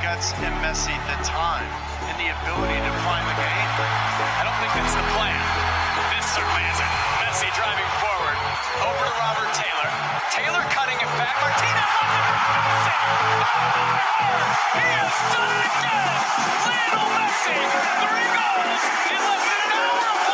Busquets and Messi the time and the ability to find the game. I don't think that's the plan. This certainly isn't. Messi driving forward. Over to Robert Taylor. Taylor cutting it back. Martinez on the Messi. He has done it again. Lionel Messi. 3 goals in less than an hour of